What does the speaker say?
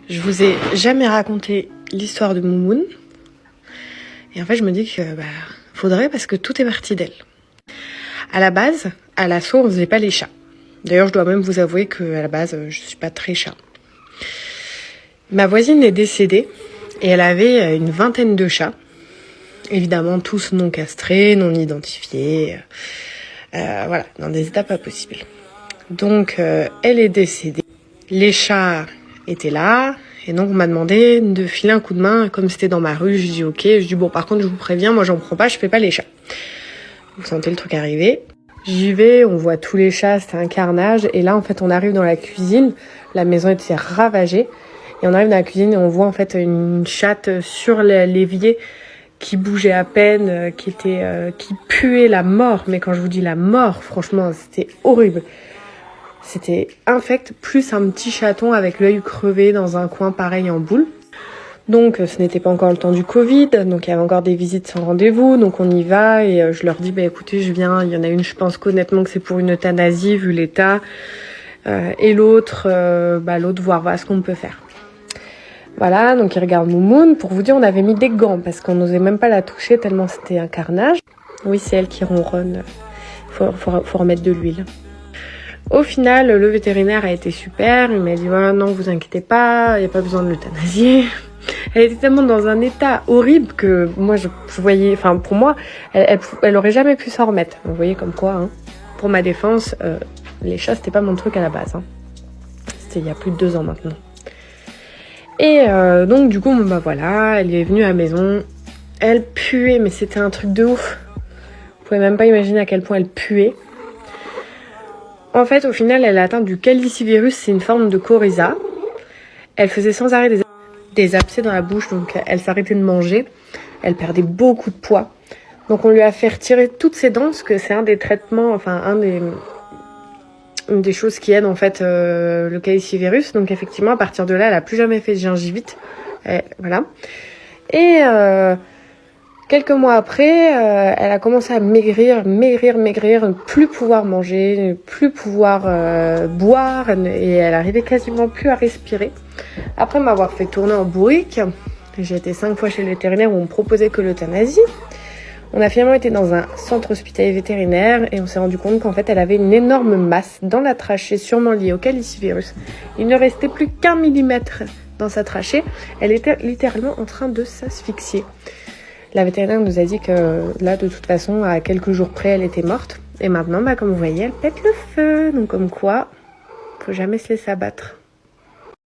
Je vous ai jamais raconté l'histoire de Moumoun. Et en fait, je me dis que faudrait parce que tout est parti d'elle. À la base, à l'assaut, on faisait pas les chats. D'ailleurs, je dois même vous avouer qu'à la base, je suis pas très chat. Ma voisine est décédée et elle avait une vingtaine de chats. Évidemment, tous non castrés, non identifiés. Voilà, dans des états pas possibles. Donc, elle est décédée. Les chats étaient là. Et donc, on m'a demandé de filer un coup de main. Comme c'était dans ma rue, je dis ok. Je dis bon, par contre, je vous préviens, moi, j'en prends pas, je fais pas les chats. Vous sentez le truc arriver. J'y vais, on voit tous les chats, c'était un carnage. Et là, en fait, on arrive dans la cuisine. La maison était ravagée. Et on arrive dans la cuisine et on voit en fait une chatte sur l'évier qui bougeait à peine, qui puait la mort. Mais quand je vous dis la mort, franchement, c'était horrible. C'était infect, plus un petit chaton avec l'œil crevé dans un coin pareil en boule. Donc ce n'était pas encore le temps du Covid, donc il y avait encore des visites sans rendez-vous, donc on y va et je leur dis écoutez, je viens, il y en a une, je pense qu'honnêtement que c'est pour une euthanasie vu l'état, et l'autre voir ce qu'on peut faire. Voilà, donc ils regardent Moumoun. Pour vous dire, on avait mis des gants parce qu'on n'osait même pas la toucher tellement c'était un carnage. Oui, c'est elle qui ronronne, faut remettre de l'huile. Au final, le vétérinaire a été super, il m'a dit non, vous inquiétez pas, il n'y a pas besoin de l'euthanasier. Elle était tellement dans un état horrible que moi je voyais, enfin pour moi, elle aurait jamais pu s'en remettre. Vous voyez comme quoi, hein. Pour ma défense, les chats c'était pas mon truc à la base. Hein. C'était il y a plus de 2 ans maintenant. Et donc du coup, voilà, elle est venue à la maison, elle puait, mais c'était un truc de ouf. Vous pouvez même pas imaginer à quel point elle puait. En fait, au final, elle a atteint du calicivirus, c'est une forme de coryza. Elle faisait sans arrêt des abcès dans la bouche, donc elle s'arrêtait de manger. Elle perdait beaucoup de poids. Donc on lui a fait retirer toutes ses dents, parce que c'est un des traitements, une des choses qui aide en fait le calicivirus. Donc effectivement, à partir de là, elle a plus jamais fait de gingivite. Voilà. Et quelques mois après, elle a commencé à maigrir, ne plus pouvoir manger, ne plus pouvoir boire, et elle arrivait quasiment plus à respirer. Après m'avoir fait tourner en bourrique, j'ai été 5 fois chez le vétérinaire où on me proposait que l'euthanasie. On a finalement été dans un centre hospitalier vétérinaire et on s'est rendu compte qu'en fait elle avait une énorme masse dans la trachée, sûrement liée au calicivirus. Il ne restait plus qu'1 millimètre dans sa trachée. Elle était littéralement en train de s'asphyxier. La vétérinaire nous a dit que là, de toute façon, à quelques jours près, elle était morte. Et maintenant, comme vous voyez, elle pète le feu. Donc comme quoi, faut jamais se laisser abattre.